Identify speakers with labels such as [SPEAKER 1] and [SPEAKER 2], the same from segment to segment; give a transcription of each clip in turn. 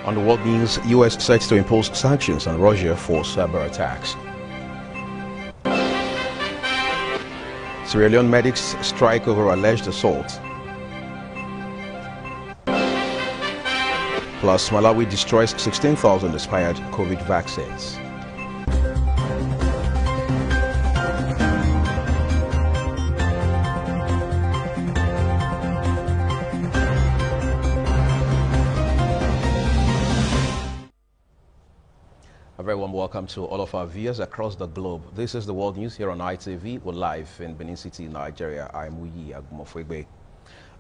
[SPEAKER 1] On the world news, U.S. set to impose sanctions on Russia for cyber attacks. Sierra Leone medics strike over alleged assault. Plus, Malawi destroys 16,000 expired COVID vaccines. A very warm welcome to all of our viewers across the globe. This is the World News here on ITV. We're live in Benin City, Nigeria. I'm Uyi Agumofwegbe.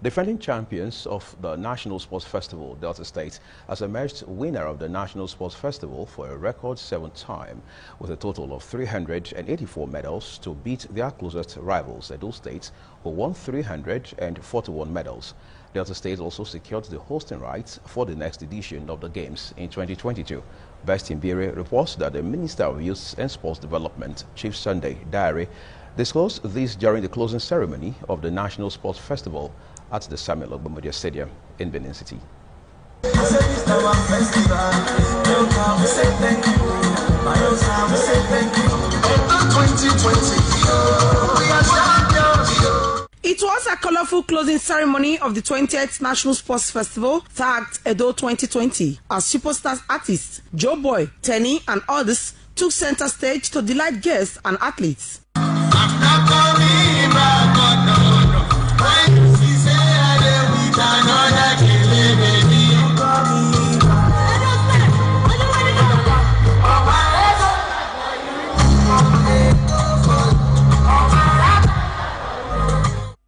[SPEAKER 1] Defending champions of the National Sports Festival, Delta State, has emerged winner of the National Sports Festival for a record 7th time, with a total of 384 medals to beat their closest rivals, Edo State, who won 341 medals. Delta State also secured the hosting rights for the next edition of the Games in 2022. Best in Bire reports that the Minister of Youth and Sports Development, Chief Sunday Dare, disclosed this during the closing ceremony of the National Sports Festival at the Samuel Ogbomodia Stadium in Benin City.
[SPEAKER 2] It was a colorful closing ceremony of the 20th National Sports Festival, tagged Edo 2020, as superstar artists Joe Boy, Tenny, and others took center stage to delight guests and athletes.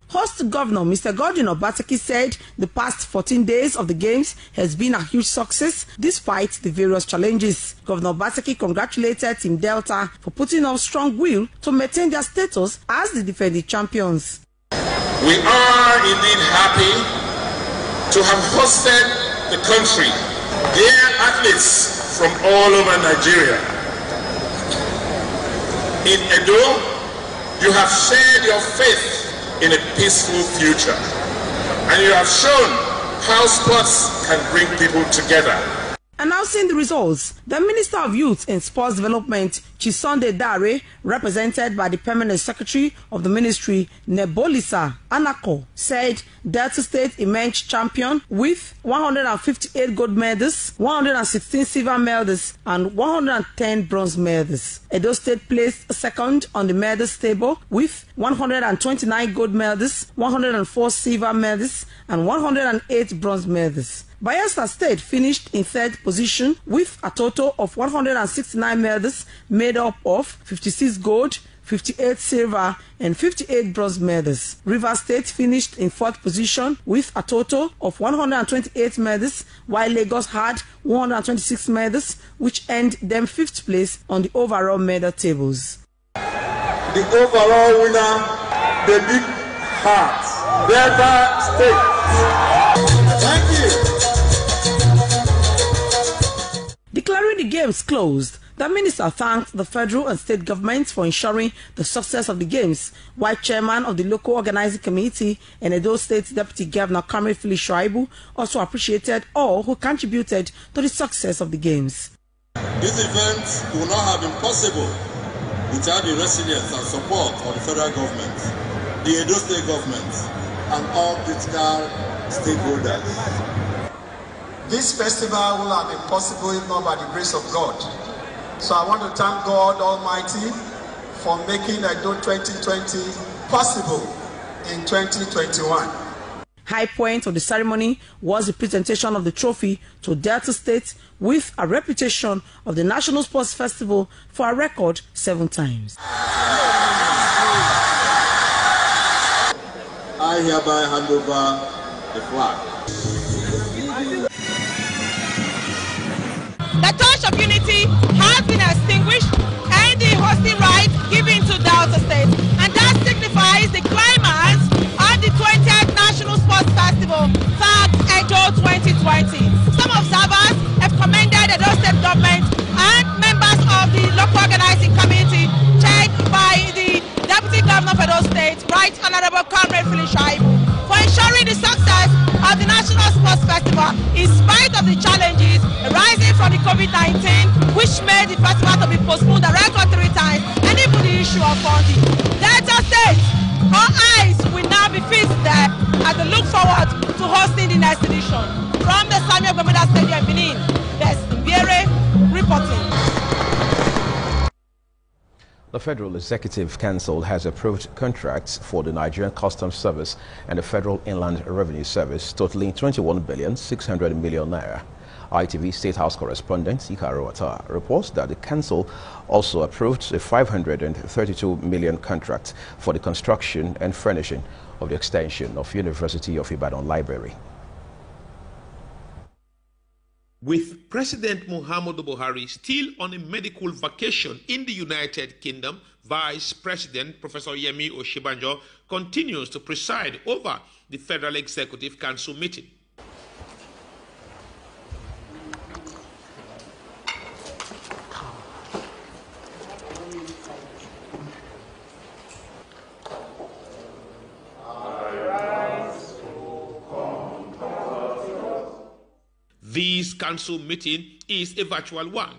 [SPEAKER 2] Host Governor Mr. Godwin Obaseki said the past 14 days of the Games has been a huge success despite the various challenges. Governor Obaseki congratulated Team Delta for putting up strong will to maintain their status as the defending champions.
[SPEAKER 3] We are indeed happy to have hosted the country, dear athletes from all over Nigeria. In Edo, you have shared your faith in a peaceful future, and you have shown how sports can bring people together.
[SPEAKER 2] Announcing the results, the Minister of Youth and Sports Development, Chisunde Dare, represented by the Permanent Secretary of the Ministry, Nebolisa Anako, said Delta State emerged champion with 158 gold medals, 116 silver medals, and 110 bronze medals. Edo State placed second on the medals table with 129 gold medals, 104 silver medals, and 108 bronze medals. Bayelsa State finished in third position with a total of 169 medals made up of 56 gold, 58 silver, and 58 bronze medals. Rivers State finished in fourth position with a total of 128 medals, while Lagos had 126 medals, which earned them fifth place on the overall medal tables.
[SPEAKER 3] The overall winner, the Big Heart, Delta State. Thank you.
[SPEAKER 2] Declaring the Games closed, the minister thanked the federal and state governments for ensuring the success of the Games, while chairman of the local organizing committee and Edo State Deputy Governor Kamil Philip Shuaibu also appreciated all who contributed to the success of the Games.
[SPEAKER 4] This event would not have been possible without the resilience and support of the federal government, the Edo State government, and all critical stakeholders.
[SPEAKER 5] This festival will have been possible if not by the grace of God. So I want to thank God Almighty for making Edo 2020 possible in 2021.
[SPEAKER 2] High point of the ceremony was the presentation of the trophy to Delta State with a reputation of the National Sports Festival for a record 7 times.
[SPEAKER 4] I hereby hand over the flag.
[SPEAKER 6] The torch of unity has been extinguished and the hosting right given to Delta State, and that signifies the climax of the 20th National Sports Festival, tagged Edo 2020. Some observers have commended the Edo State government and members of the local organizing committee, chaired by the Deputy Governor of Edo State, Right Honorable Kamil Philip Shuaibu, for ensuring the success of the National Sports Festival in spite of the challenges COVID-19, which made the festival to be postponed a record 3 times, and even the issue of funding. Delta State, all eyes will now be fixed there as they look forward to hosting the next edition. From the Samuel Gomeda Stadium, Benin, Bess Mbiere reporting.
[SPEAKER 1] The Federal Executive Council has approved contracts for the Nigerian Customs Service and the Federal Inland Revenue Service totaling 21,600 million naira. ITV State House correspondent Ikaro Ata reports that the council also approved a 532 million contract for the construction and furnishing of the extension of University of Ibadan Library.
[SPEAKER 7] With President Muhammadu Buhari still on a medical vacation in the United Kingdom, Vice President Professor Yemi Oshibanjo continues to preside over the Federal Executive Council meeting. This council meeting is a virtual one.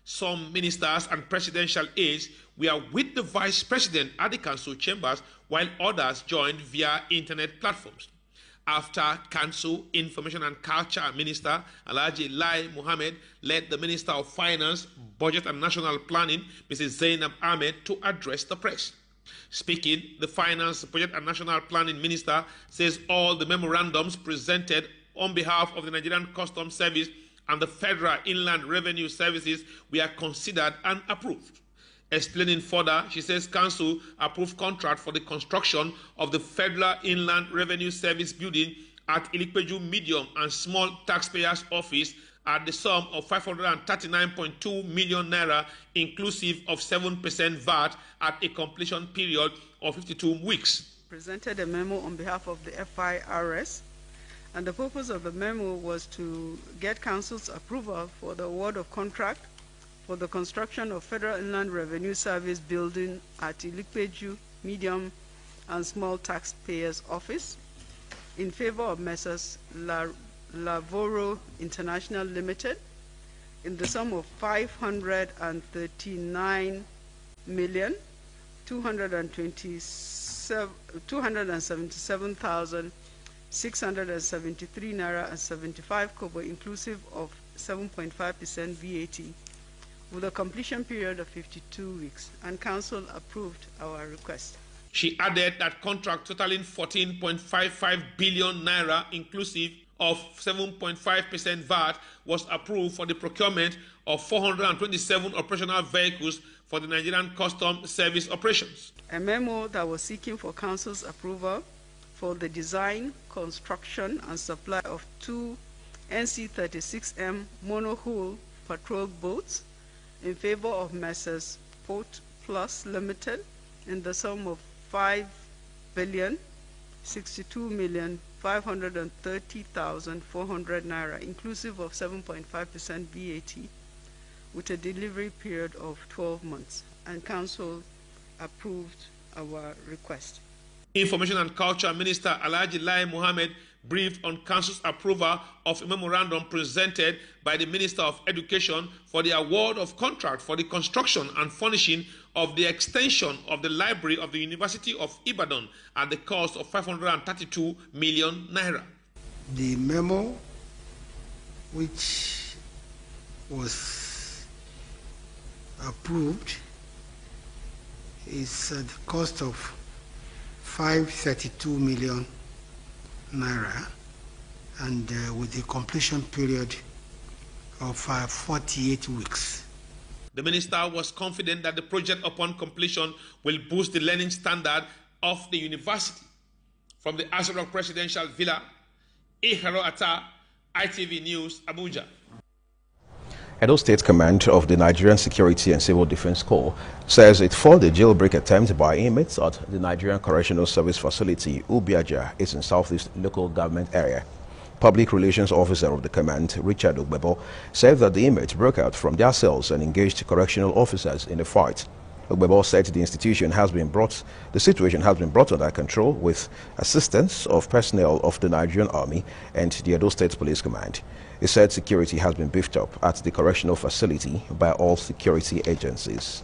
[SPEAKER 7] Some ministers and presidential aides were with the vice president at the council chambers, while others joined via internet platforms. After Council Information and Culture Minister Alhaji Lai Mohammed led the Minister of Finance, Budget and National Planning, Mrs. Zainab Ahmed, to address the press. Speaking, the Finance, Budget and National Planning Minister says all the memorandums presented on behalf of the Nigerian Customs Service and the Federal Inland Revenue Services were considered and approved. Explaining further, she says Council approved contract for the construction of the Federal Inland Revenue Service building at Ilikpeju Medium and Small Taxpayers Office at the sum of 539.2 million naira, inclusive of 7% VAT at a completion period of 52 weeks.
[SPEAKER 8] Presented a memo on behalf of the FIRS. And the purpose of the memo was to get Council's approval for the award of contract for the construction of Federal Inland Revenue Service building at Ilikpeju Medium and Small Taxpayers Office in favor of Messrs. Lavoro International Limited in the sum of 539,277,673 naira and 75 kobo, inclusive of 7.5% VAT, with a completion period of 52 weeks, and Council approved our request.
[SPEAKER 7] She added that contract totaling 14.55 billion naira, inclusive of 7.5% VAT, was approved for the procurement of 427 operational vehicles for the Nigerian Customs Service operations.
[SPEAKER 8] A memo that was seeking for Council's approval for the design, construction, and supply of 2 NC-36M monohull patrol boats in favor of Messrs. Port Plus Limited in the sum of 5,062,530,400 naira, inclusive of 7.5% VAT, with a delivery period of 12 months, and Council approved our request.
[SPEAKER 7] Information and Culture Minister Alhaji Lai Mohammed briefed on Council's approval of a memorandum presented by the Minister of Education for the award of contract for the construction and furnishing of the extension of the library of the University of Ibadan at the cost of 532 million naira.
[SPEAKER 9] The memo, which was approved, is at the cost of 532 million naira, and with a completion period of 48 weeks.
[SPEAKER 7] The minister was confident that the project upon completion will boost the learning standard of the university. From the Aso Rock Presidential Villa, Iharo Ata, ITV News, Abuja.
[SPEAKER 1] Edo State Command of the Nigerian Security and Civil Defense Corps says it fought a jailbreak attempt by inmates at the Nigerian Correctional Service Facility, Ubiaja, is in Southeast Local Government Area. Public Relations Officer of the command, Richard Ogbebo, said that the inmates broke out from their cells and engaged correctional officers in a fight. Ogbebo said the situation has been brought under control with assistance of personnel of the Nigerian Army and the Edo State Police Command. He said security has been beefed up at the correctional facility by all security agencies.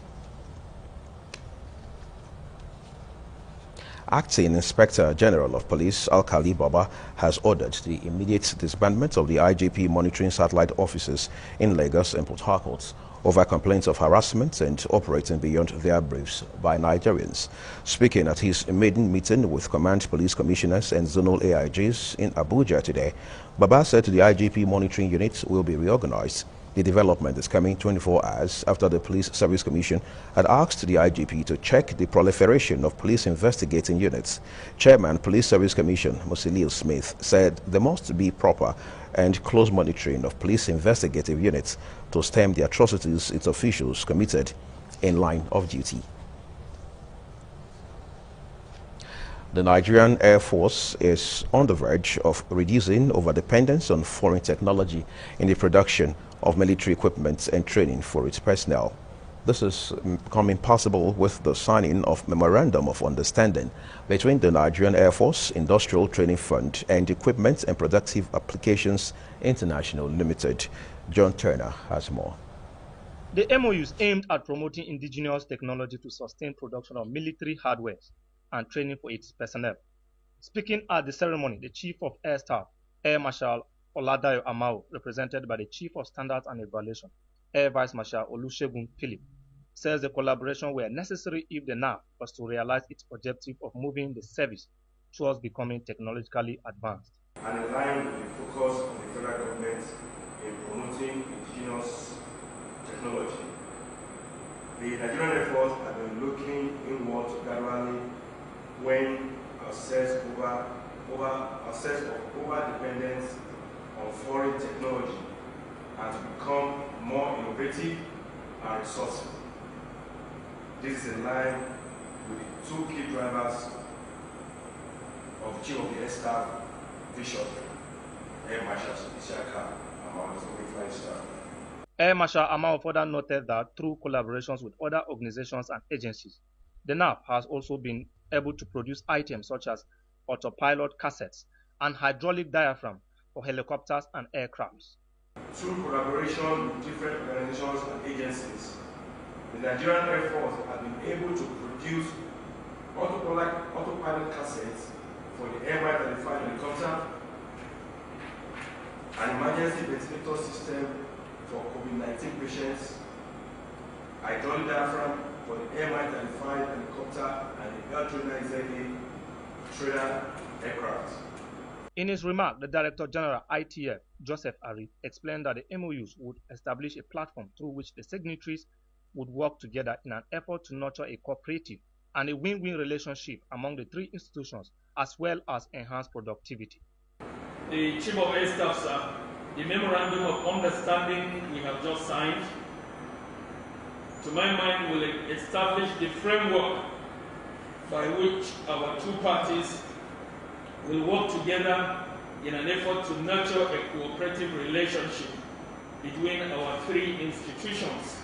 [SPEAKER 1] Acting Inspector General of Police Alkali Baba has ordered the immediate disbandment of the IGP monitoring satellite offices in Lagos and Port Harcourt over complaints of harassment and operating beyond their briefs by Nigerians. Speaking at his maiden meeting with Command Police Commissioners and Zonal AIGs in Abuja today, Baba said the IGP monitoring unit will be reorganized. The development is coming 24 hours after the Police Service Commission had asked the IGP to check the proliferation of police investigating units. Chairman Police Service Commission Musilil Smith said there must be proper and close monitoring of police investigative units to stem the atrocities its officials committed in line of duty. The Nigerian Air Force is on the verge of reducing over-dependence on foreign technology in the production of military equipment and training for its personnel. This is becoming possible with the signing of Memorandum of Understanding between the Nigerian Air Force Industrial Training Fund and Equipment and Productive Applications International Limited. John Turner has more.
[SPEAKER 10] The MOUs aimed at promoting indigenous technology to sustain production of military hardware and training for its personnel. Speaking at the ceremony, the Chief of Air Staff, Air Marshal Oladayo Amao, represented by the Chief of Standards and Evaluation, Air Vice Marshal Olusegun Philip, says the collaboration were necessary if the NAF was to realize its objective of moving the service towards becoming technologically advanced.
[SPEAKER 11] And in line with the focus of the federal government in promoting indigenous technology, the Nigerian Air Force has been looking inward to gradually when assess of over-dependence on foreign technology and to become more innovative and resourceful. This is in line with the two key drivers of the Chief of the Air Staff vision, Air Marshal Isiaka Amao, the Flying Staff.
[SPEAKER 10] Air Marshal Amao further noted that through collaborations with other organizations and agencies, the NAF has also been able to produce items such as autopilot cassettes and hydraulic diaphragm for helicopters and aircrafts.
[SPEAKER 11] Through collaboration with different organizations and agencies, the Nigerian Air Force has been able to produce autopilot cassettes for the Mi-35 helicopter, an emergency ventilator system for COVID-19 patients, hydraulic diaphragm for the Mi-35 helicopter and the L-Trainer ZA trainer aircraft.
[SPEAKER 10] In his remark, the Director General ITF, Joseph Ari, explained that the MOUs would establish a platform through which the signatories would work together in an effort to nurture a cooperative and a win-win relationship among the three institutions, as well as enhance productivity.
[SPEAKER 12] The Chief of Air Staff, sir, the Memorandum of Understanding we have just signed, to my mind, will establish the framework by which our two parties will work together in an effort to nurture a cooperative relationship between our three institutions.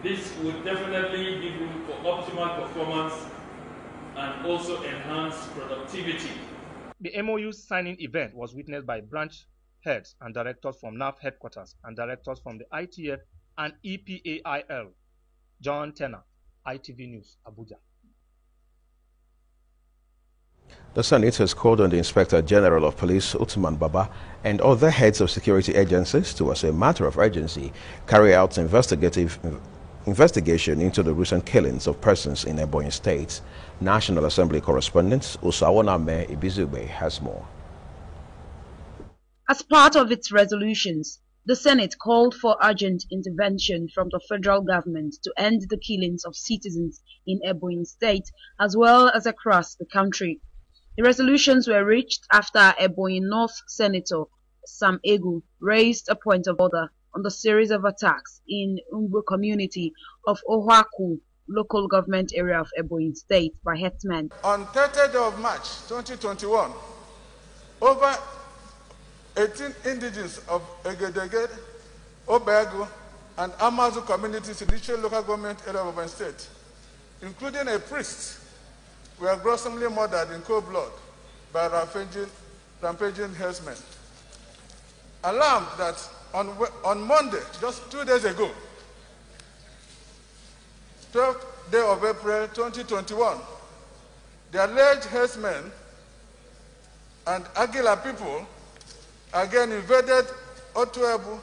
[SPEAKER 12] This would definitely give room for optimal performance and also enhance productivity.
[SPEAKER 10] The MOU signing event was witnessed by branch heads and directors from NAF headquarters and directors from the ITF and EPAIL. John Tenner, ITV News, Abuja.
[SPEAKER 1] The Senate has called on the Inspector General of Police, Uthman Baba, and other heads of security agencies to, as a matter of urgency, carry out investigation into the recent killings of persons in Ebonyi State. National Assembly correspondent Usawoname Ibizugbe has more.
[SPEAKER 13] As part of its resolutions, the Senate called for urgent intervention from the federal government to end the killings of citizens in Ebonyi State as well as across the country. The resolutions were reached after Ebonyi North Senator Sam Egu raised a point of order on the series of attacks in Ungbo community of Ohaku, local government area of Ebonyi State by herdsmen.
[SPEAKER 14] On 30th of March 2021, over 18 indigenes of Egedeged, Obegu, and Amazu communities in each local government area of Ogun State, including a priest, were gruesomely murdered in cold blood by rampaging herdsmen. Alarmed that on Monday, just 2 days ago, 12th day of April 2021, the alleged herdsmen and Agila people again invaded Otuebu,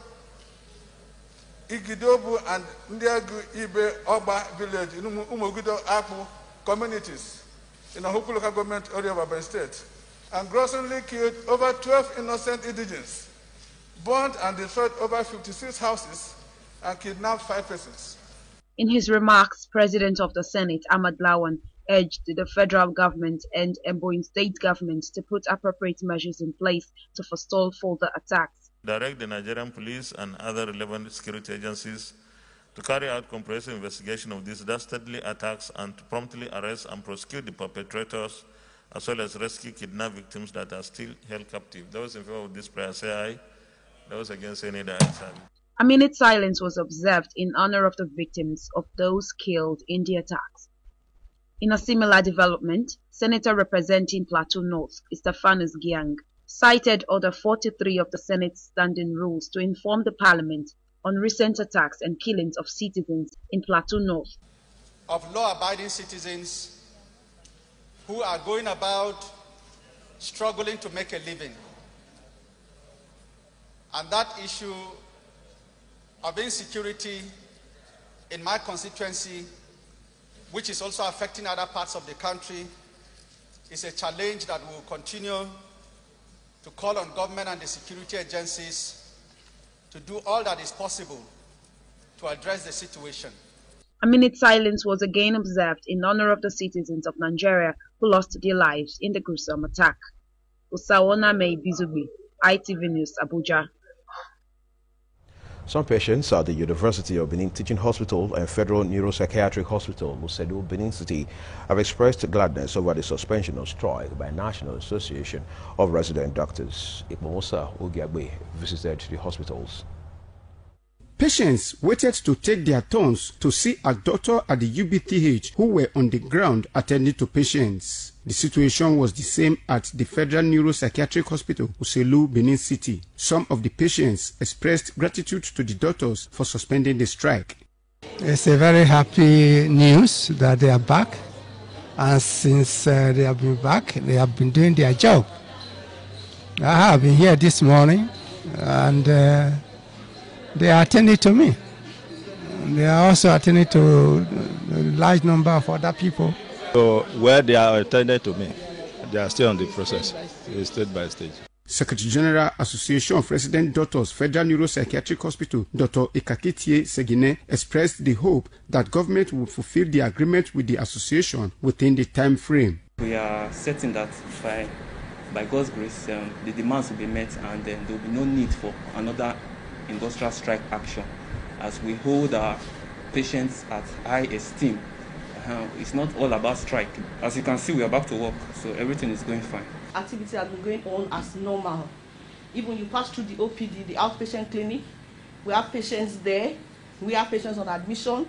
[SPEAKER 14] Igidobu, and Ndiagu Ibe Oba village in Umugudo Akpu communities in Ahuku local government area of Ogun State, and grossly killed over 12 innocent indigents, burned and destroyed over 56 houses, and kidnapped 5 persons.
[SPEAKER 13] In his remarks, President of the Senate, Ahmad Lawan, urged the federal government and Ebonyi state government to put appropriate measures in place to forestall further attacks.
[SPEAKER 15] Direct the Nigerian police and other relevant security agencies to carry out comprehensive investigation of these dastardly attacks and to promptly arrest and prosecute the perpetrators, as well as rescue kidnapped victims that are still held captive. Those in favor of this prayer say aye. Those against any that answer.
[SPEAKER 13] A minute silence was observed in honor of the victims of those killed in the attacks. In a similar development, Senator representing Plateau North, Stephanus Giang, cited Order 43 of the Senate's standing rules to inform the Parliament on recent attacks and killings of citizens in Plateau North.
[SPEAKER 5] Of law-abiding citizens who are going about struggling to make a living. And that issue of insecurity in my constituency, which is also affecting other parts of the country, is a challenge that we will continue to call on government and the security agencies to do all that is possible to address the situation.
[SPEAKER 13] A minute silence was again observed in honor of the citizens of Nigeria who lost their lives in the gruesome attack. Usawona May Bizubi, ITV News, Abuja.
[SPEAKER 1] Some patients at the University of Benin Teaching Hospital and Federal Neuropsychiatric Hospital, Musedu, Benin City, have expressed gladness over the suspension of strike by National Association of Resident Doctors. Ikmomosa Ogiagbe visited the hospitals.
[SPEAKER 16] Patients waited to take their turns to see a doctor at the UBTH who were on the ground attending to patients. The situation was the same at the Federal Neuropsychiatric Hospital, Uselu, Benin City. Some of the patients expressed gratitude to the doctors for suspending the strike.
[SPEAKER 9] It's a very happy news that they are back, and since they have been back, they have been doing their job. I have been here this morning, and they are attending to me. They are also attending to a large number of other people.
[SPEAKER 17] So where they are attended to me, they are still on the process, stage by stage.
[SPEAKER 16] Secretary General Association of Resident Doctors, Federal Neuropsychiatric Hospital, Dr. Ikakitie Segine, expressed the hope that government will fulfill the agreement with the association within the time frame.
[SPEAKER 18] We are certain that by God's grace, the demands will be met, and then there will be no need for another industrial strike action, as we hold our patients at high esteem. It's not all about strike. As you can see, we are back to work, so everything is going fine.
[SPEAKER 19] Activity has been going on as normal. Even you pass through the OPD, the outpatient clinic, we have patients there, we have patients on admission,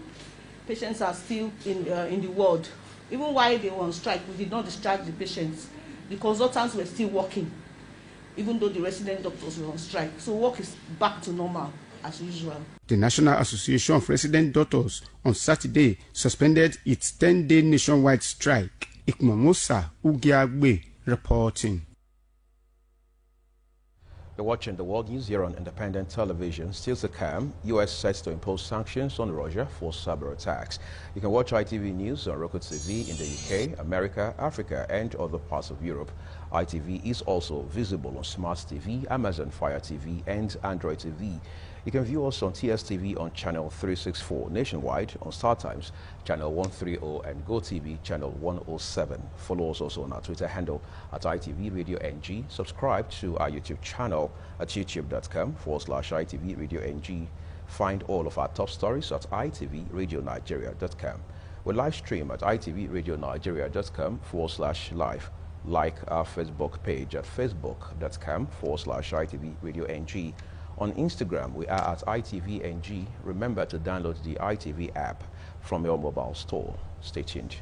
[SPEAKER 19] patients are still in the ward. Even while they were on strike, we did not discharge the patients. The consultants were still working, even though the resident doctors were on strike. So work is back to normal as usual.
[SPEAKER 16] The National Association of Resident Doctors on Saturday suspended its 10-day nationwide strike. Ikmomosa Ugiagbe reporting.
[SPEAKER 1] You're watching the World News here on Independent Television. Still to come, U.S. sets to impose sanctions on Russia for cyber attacks. You can watch ITV News on Roku TV in the UK, America, Africa, and other parts of Europe. ITV is also visible on Smart TV, Amazon Fire TV, and Android TV. You can view us on TSTV on channel 364 nationwide, on StarTimes channel 130 and GoTV channel 107. Follow us also on our Twitter handle at ITV Radio NG. Subscribe to our YouTube channel at youtube.com/ITV Radio NG. Find all of our top stories at itvradioNigeria.com. We live stream at itvradioNigeria.com/live. Like our Facebook page at facebook.com/ITV Radio NG. On Instagram, we are at ITVNG. Remember to download the ITV app from your mobile store. Stay tuned.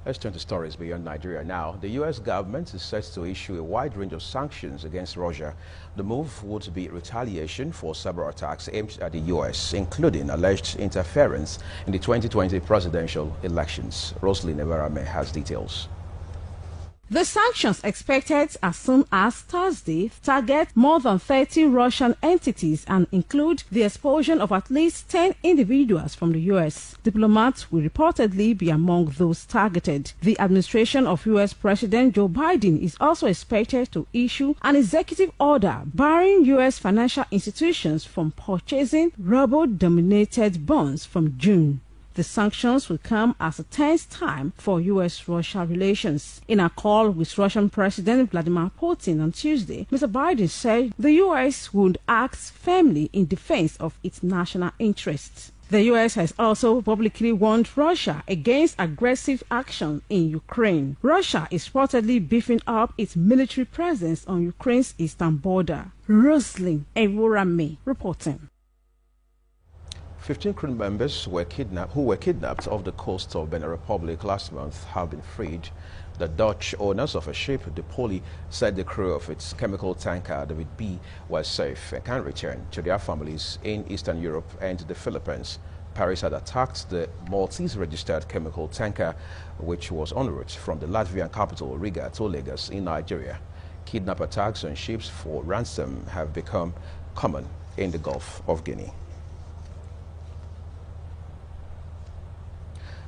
[SPEAKER 1] Let's turn to stories beyond Nigeria now. The U.S. government is set to issue a wide range of sanctions against Russia. The move would be retaliation for several attacks aimed at the U.S., including alleged interference in the 2020 presidential elections. Rosalind Everame has details.
[SPEAKER 20] The sanctions expected as soon as Thursday target more than 30 Russian entities and include the expulsion of at least 10 individuals from the U.S. Diplomats will reportedly be among those targeted. The administration of U.S. President Joe Biden is also expected to issue an executive order barring U.S. financial institutions from purchasing ruble-denominated bonds from June. The sanctions will come as a tense time for U.S.-Russia relations. In a call with Russian President Vladimir Putin on Tuesday, Mr. Biden said the U.S. would act firmly in defense of its national interests. The U.S. has also publicly warned Russia against aggressive action in Ukraine. Russia is reportedly beefing up its military presence on Ukraine's eastern border. Rosalind Evorame reporting.
[SPEAKER 1] 15 crew members who were kidnapped off the coast of Benin Republic last month have been freed. The Dutch owners of a ship, De Poli, said the crew of its chemical tanker, David B, was safe and can return to their families in Eastern Europe and the Philippines. Paris had attacked the Maltese-registered chemical tanker, which was en route from the Latvian capital, Riga, to Lagos in Nigeria. Kidnap attacks on ships for ransom have become common in the Gulf of Guinea.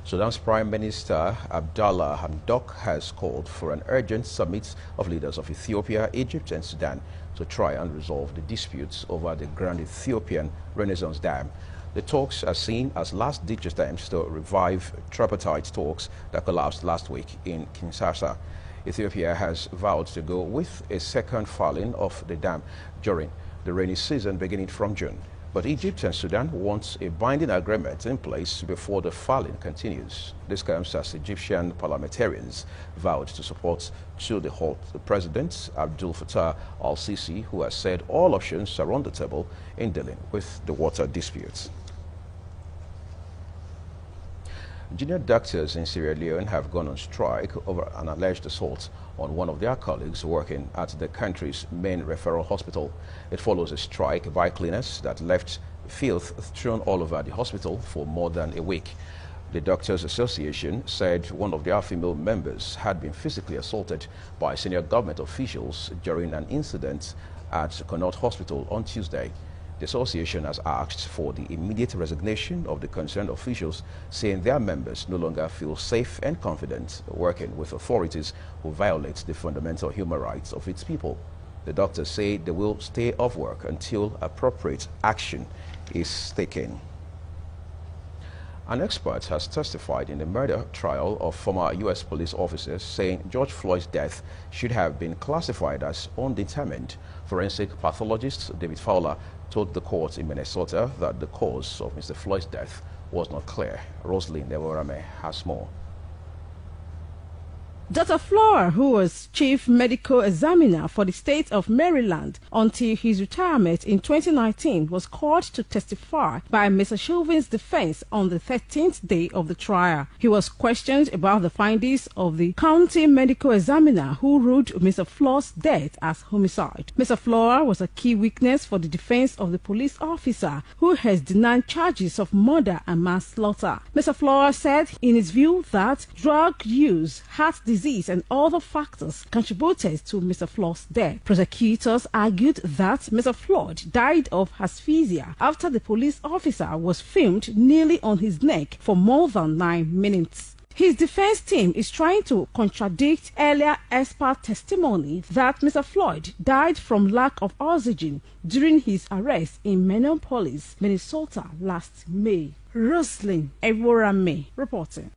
[SPEAKER 1] Sudan's Prime Minister Abdallah Hamdok has called for an urgent summit of leaders of Ethiopia, Egypt and Sudan to try and resolve the disputes over the Grand Ethiopian Renaissance Dam. The talks are seen as last-ditch attempts to revive tripartite talks that collapsed last week in Kinshasa. Ethiopia has vowed to go with a second filing of the dam during the rainy season beginning from June. But Egypt and Sudan want a binding agreement in place before the filing continues. This comes as Egyptian parliamentarians vowed to support the President Abdel Fattah al-Sisi, who has said all options are on the table in dealing with the water disputes. Junior doctors in Sierra Leone have gone on strike over an alleged assault on one of their colleagues working at the country's main referral hospital. It follows a strike by cleaners that left filth strewn all over the hospital for more than a week. The Doctors Association said one of their female members had been physically assaulted by senior government officials during an incident at Connaught Hospital on Tuesday. The association has asked for the immediate resignation of the concerned officials, saying their members no longer feel safe and confident working with authorities who violate the fundamental human rights of its people. The doctors say they will stay off work until appropriate action is taken. An expert has testified in the murder trial of former U.S. police officers, saying George Floyd's death should have been classified as undetermined. Forensic pathologist David Fowler told the court in Minnesota that the cause of Mr. Floyd's death was not clear. Rosalind Evorame has more.
[SPEAKER 20] Dr. Flora, who was chief medical examiner for the state of Maryland until his retirement in 2019, was called to testify by Mr. Chauvin's defense on the 13th day of the trial. He was questioned about the findings of the county medical examiner who ruled Mr. Flora's death as homicide. Mr. Flora was a key witness for the defense of the police officer who has denied charges of murder and manslaughter. Mr. Flora said in his view that drug use, heart disease and other factors contributed to Mr. Floyd's death. Prosecutors argued that Mr. Floyd died of asphyxia after the police officer was filmed kneeling on his neck for more than 9 minutes. His defense team is trying to contradict earlier expert testimony that Mr. Floyd died from lack of oxygen during his arrest in Minneapolis, Minnesota last May. Rosalind Evorame reporting.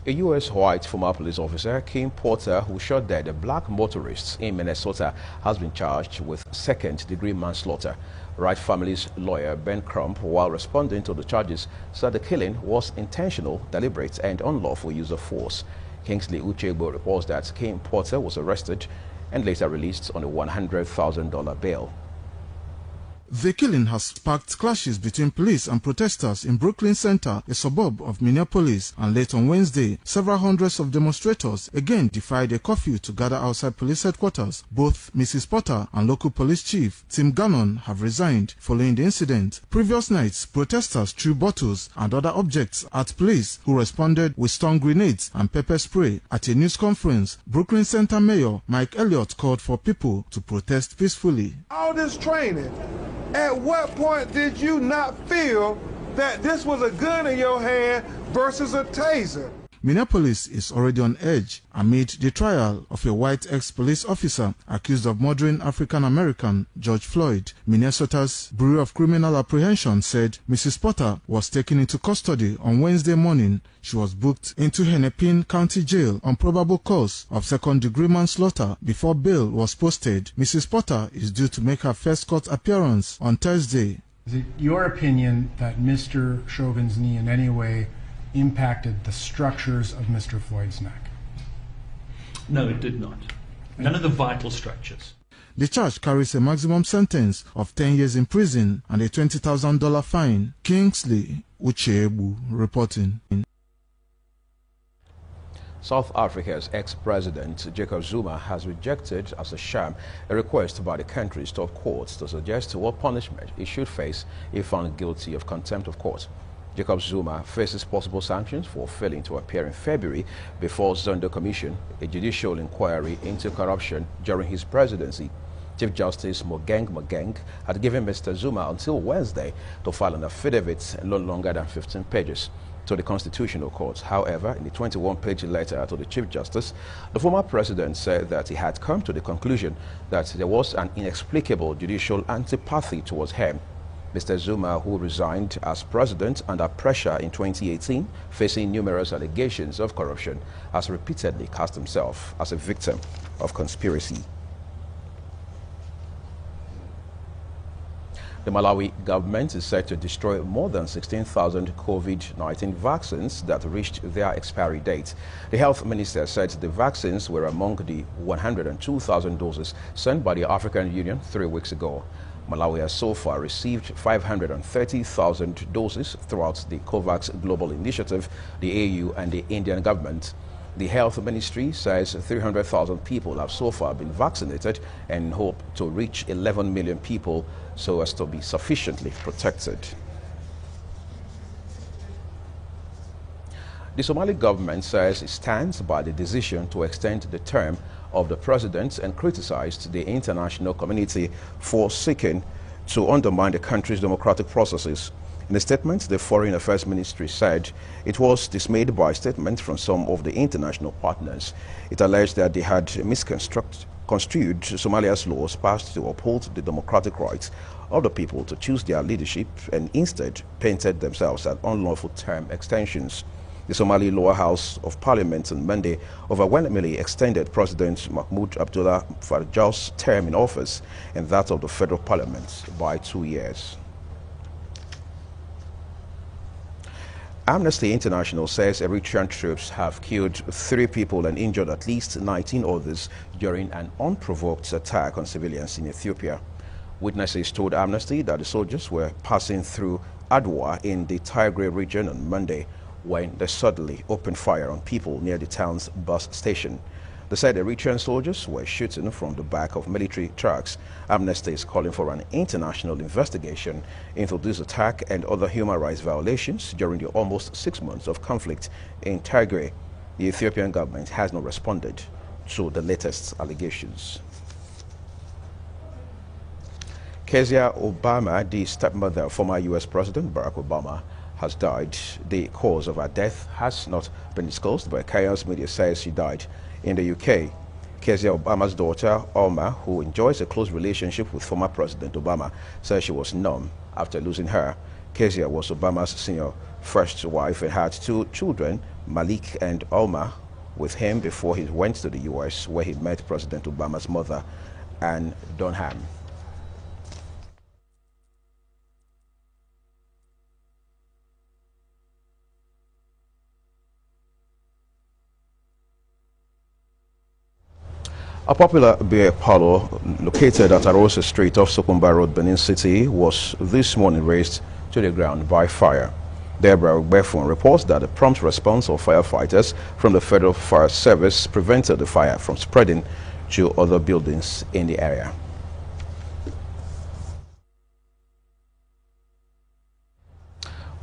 [SPEAKER 1] A U.S. white former police officer, Kim Porter, who shot dead a black motorist in Minnesota, has been charged with second-degree manslaughter. Wright family's lawyer, Ben Crump, while responding to the charges, said the killing was intentional, deliberate, and unlawful use of force. Kingsley Uchegbo reports that Kim Porter was arrested and later released on a $100,000 bail.
[SPEAKER 21] The killing has sparked clashes between police and protesters in Brooklyn Center, a suburb of Minneapolis, and late on Wednesday, several hundreds of demonstrators again defied a curfew to gather outside police headquarters. Both Mrs. Porter and local police chief Tim Gannon have resigned following the incident. Previous nights, protesters threw bottles and other objects at police, who responded with stun grenades and pepper spray. At a news conference, Brooklyn Center Mayor Mike Elliott called for people to protest peacefully.
[SPEAKER 22] All this training, at what point did you not feel that this was a gun in your hand versus a taser?
[SPEAKER 21] Minneapolis is already on edge amid the trial of a white ex-police officer accused of murdering African-American George Floyd. Minnesota's Bureau of Criminal Apprehension said Mrs. Porter was taken into custody on Wednesday morning. She was booked into Hennepin County Jail on probable cause of second-degree manslaughter before bail was posted. Mrs. Porter is due to make her first court appearance on Thursday.
[SPEAKER 23] Is it your opinion that Mr. Chauvin's knee in any way impacted the structures of Mr. Floyd's neck?
[SPEAKER 24] No, it did not. None of the vital structures.
[SPEAKER 21] The charge carries a maximum sentence of 10 years in prison and a $20,000 fine. Kingsley Uchegbo reporting.
[SPEAKER 1] South Africa's ex-president Jacob Zuma has rejected as a sham a request by the country's top courts to suggest what punishment he should face if found guilty of contempt of court. Jacob Zuma faces possible sanctions for failing to appear in February before Zondo Commission, a judicial inquiry into corruption during his presidency. Chief Justice Mogeng had given Mr. Zuma until Wednesday to file an affidavit no longer than 15 pages to the Constitutional Court. However, in a 21-page letter to the Chief Justice, the former president said that he had come to the conclusion that there was an inexplicable judicial antipathy towards him. Mr. Zuma, who resigned as president under pressure in 2018, facing numerous allegations of corruption, has repeatedly cast himself as a victim of conspiracy. The Malawi government is set to destroy more than 16,000 COVID-19 vaccines that reached their expiry date. The health minister said the vaccines were among the 102,000 doses sent by the African Union 3 weeks ago. Malawi has so far received 530,000 doses throughout the COVAX Global Initiative, the AU, and the Indian government. The health ministry says 300,000 people have so far been vaccinated and hope to reach 11 million people so as to be sufficiently protected. The Somali government says it stands by the decision to extend the term of the president and criticized the international community for seeking to undermine the country's democratic processes. In a statement, the Foreign Affairs Ministry said it was dismayed by statements from some of the international partners. It alleged that they had construed Somalia's laws passed to uphold the democratic rights of the people to choose their leadership and instead painted themselves as unlawful term extensions. The Somali Lower House of Parliament on Monday overwhelmingly extended President Mahmoud Abdullah Farjau's term in office and that of the Federal Parliament by 2 years. Amnesty International says Eritrean troops have killed 3 people and injured at least 19 others during an unprovoked attack on civilians in Ethiopia. Witnesses told Amnesty that the soldiers were passing through Adwa in the Tigray region on Monday when they suddenly opened fire on people near the town's bus station. They said Eritrean soldiers were shooting from the back of military trucks. Amnesty is calling for an international investigation into this attack and other human rights violations during the almost 6 months of conflict in Tigray. The Ethiopian government has not responded to the latest allegations. Kezia Obama, the stepmother of former U.S. President Barack Obama, has died. The cause of her death has not been disclosed, but Kaya's media says she died in the UK. Kezia Obama's daughter, Alma, who enjoys a close relationship with former President Obama, says she was numb after losing her. Kezia was Obama's senior first wife and had 2 children, Malik and Omar, with him before he went to the U.S., where he met President Obama's mother, Anne Dunham. A popular beer parlor located at Arosa Street off Sokumba Road, Benin City, was this morning razed to the ground by fire. Deborah Befun reports that the prompt response of firefighters from the Federal Fire Service prevented the fire from spreading to other buildings in the area.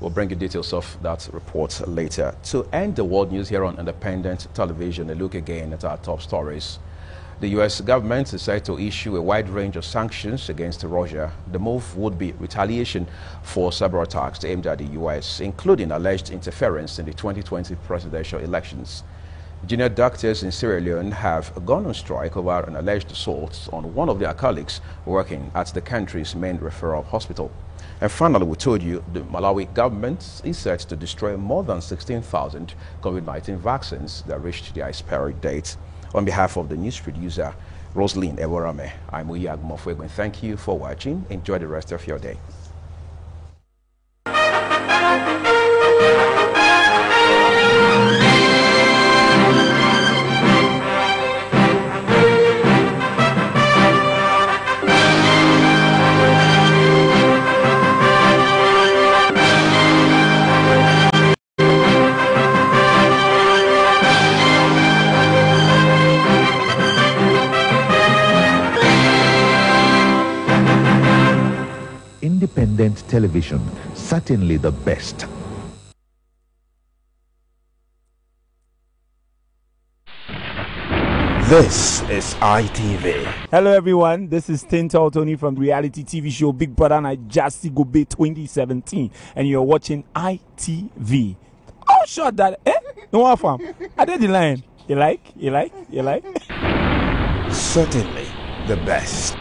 [SPEAKER 1] We'll bring you details of that report later. To end the world news here on Independent Television, a look again at our top stories. The U.S. government is set to issue a wide range of sanctions against Russia. The move would be retaliation for cyber attacks aimed at the U.S., including alleged interference in the 2020 presidential elections. Junior doctors in Sierra Leone have gone on strike over an alleged assault on one of their colleagues working at the country's main referral hospital. And finally, we told you the Malawi government is set to destroy more than 16,000 COVID-19 vaccines that reached their expiry date. On behalf of the news producer, Roslyn Eworame, I'm Uyi Agumofwegwe. Thank you for watching. Enjoy the rest of your day.
[SPEAKER 2] Independent television, certainly the best.
[SPEAKER 3] This is ITV.
[SPEAKER 4] Hello everyone, this is Tintal Tony from the reality TV show Big Brother Naijasi Gobe 2017, and you're watching ITV. Oh, shut that, No one fam. I did the line. You like?
[SPEAKER 3] Certainly the best.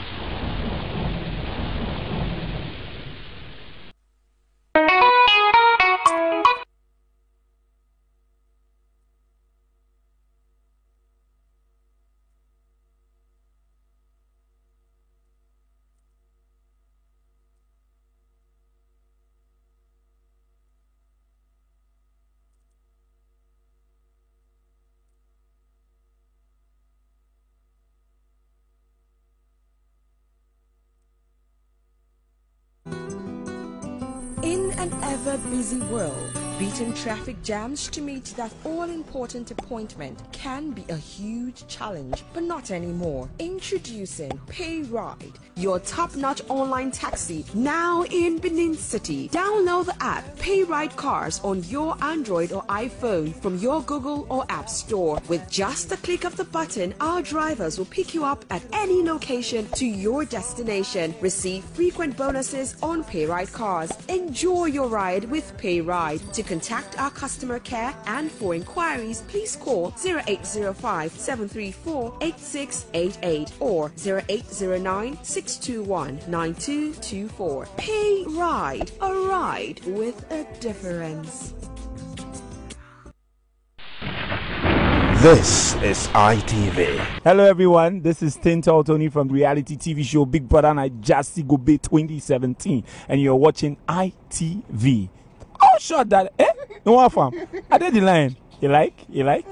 [SPEAKER 6] In an ever-busy world, beating traffic jams to meet that all-important appointment can be a huge challenge, but not anymore. Introducing PayRide, your top-notch online taxi, now in Benin City. Download the app PayRide Cars on your Android or iPhone from your Google or App Store. With just a click of the button, our drivers will pick you up at any location to your destination. Receive frequent bonuses on PayRide Cars. Enjoy your ride with PayRide. To contact our customer care and for inquiries, please call 0805-734-8688 or 0809-621-9224. PayRide, a ride with a difference.
[SPEAKER 3] This is ITV.
[SPEAKER 4] Hello everyone, this is Tintal Tony from the reality TV show Big Brother Naijasi Gobe 2017, and you're watching ITV. Oh, shut that, No one fam. I did the line. You like?